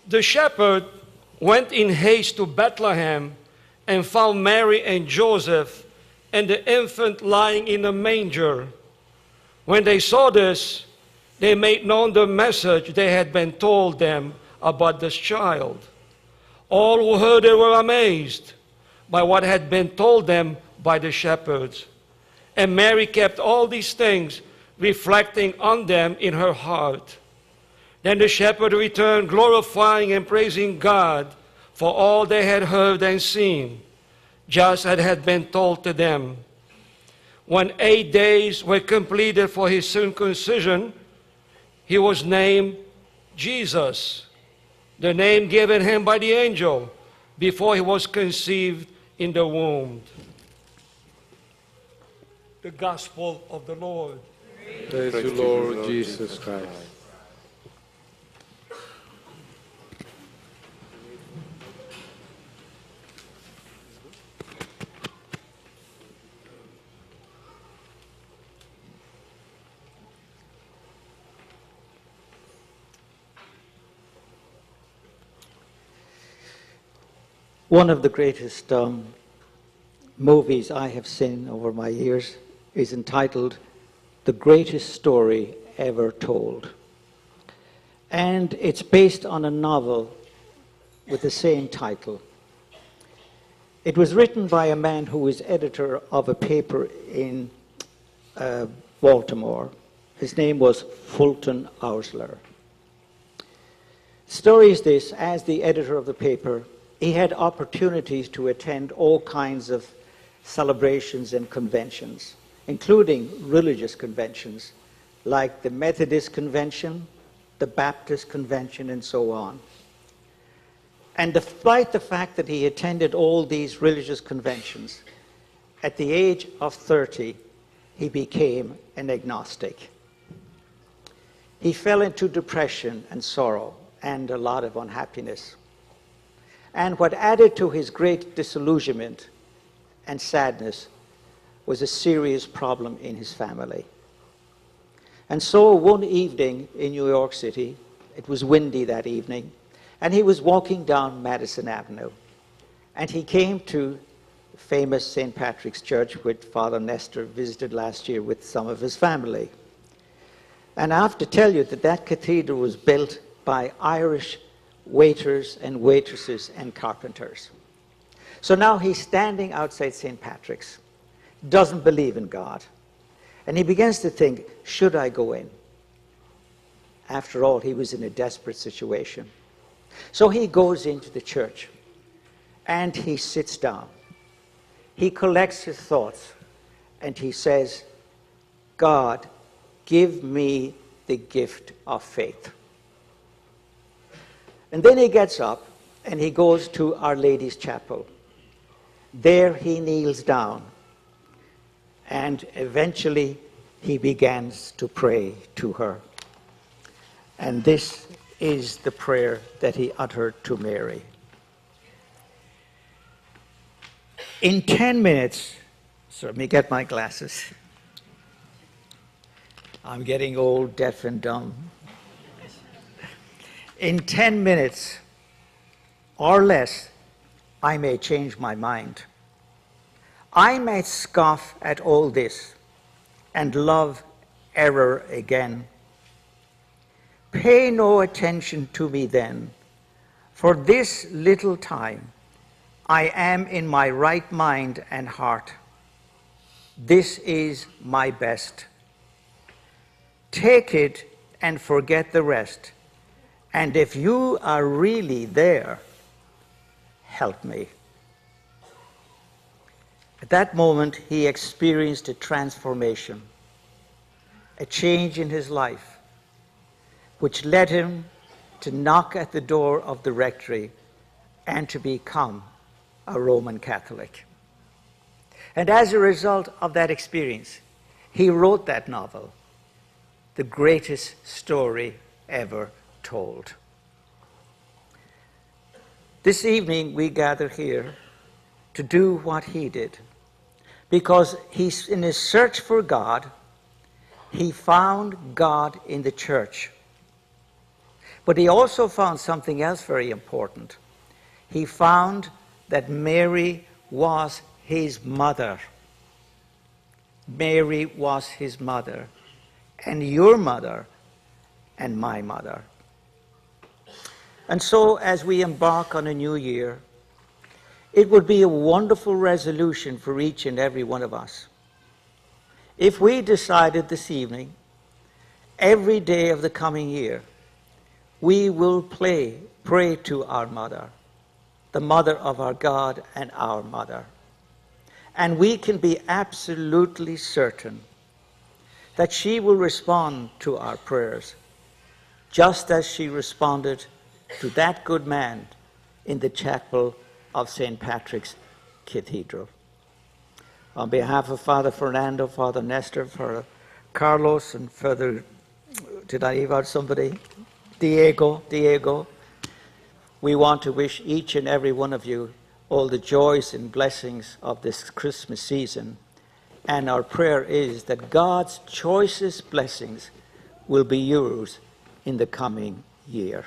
The shepherd went in haste to Bethlehem and found Mary and Joseph and the infant lying in a manger. When they saw this, they made known the message they had been told them about this child. All who heard it were amazed by what had been told them by the shepherds. And Mary kept all these things, reflecting on them in her heart. Then the shepherd returned, glorifying and praising God for all they had heard and seen, just as had been told to them. When 8 days were completed for his circumcision, he was named Jesus, the name given him by the angel before he was conceived in the womb. The Gospel of the Lord. Praise you, Lord Jesus Christ. One of the greatest movies I have seen over my years is entitled The Greatest Story Ever Told. And it's based on a novel with the same title. It was written by a man who was editor of a paper in Baltimore. His name was Fulton Oursler. The story is this: as the editor of the paper, he had opportunities to attend all kinds of celebrations and conventions, including religious conventions, like the Methodist Convention, the Baptist Convention, and so on. And despite the fact that he attended all these religious conventions, at the age of 30, he became an agnostic. He fell into depression and sorrow and a lot of unhappiness. And what added to his great disillusionment and sadness was a serious problem in his family. And so one evening in New York City, it was windy that evening, and he was walking down Madison Avenue, and he came to the famous St. Patrick's Church, which Father Nestor visited last year with some of his family. And I have to tell you that that cathedral was built by Irish waiters and waitresses and carpenters. So now he's standing outside St. Patrick's, doesn't believe in God, and he begins to think, should I go in? After all, he was in a desperate situation. So he goes into the church and he sits down. He collects his thoughts and he says, God, give me the gift of faith. And then he gets up and he goes to Our Lady's Chapel. There he kneels down and eventually he begins to pray to her. And this is the prayer that he uttered to Mary. In 10 minutes, so let me get my glasses. I'm getting old, deaf, and dumb. In 10 minutes or less, I may change my mind. I may scoff at all this and love error again. Pay no attention to me then. For this little time, I am in my right mind and heart. This is my best. Take it and forget the rest. And if you are really there, help me. At that moment, he experienced a transformation, a change in his life, which led him to knock at the door of the rectory and to become a Roman Catholic. And as a result of that experience, he wrote that novel, The Greatest Story Ever Told. This evening we gather here to do what he did, because he's in his search for God, he found God in the church. But he also found something else very important. He found that Mary was his mother. Mary was his mother, and your mother, and my mother. And so, as we embark on a new year, it would be a wonderful resolution for each and every one of us if we decided this evening, every day of the coming year, we will pray to our mother, the mother of our God and our mother. And we can be absolutely certain that she will respond to our prayers, just as she responded to that good man in the chapel of St. Patrick's Cathedral. On behalf of Father Fernando, Father Nestor, Father Carlos, and Father, did I leave out somebody? Diego, we want to wish each and every one of you all the joys and blessings of this Christmas season. And our prayer is that God's choicest blessings will be yours in the coming year.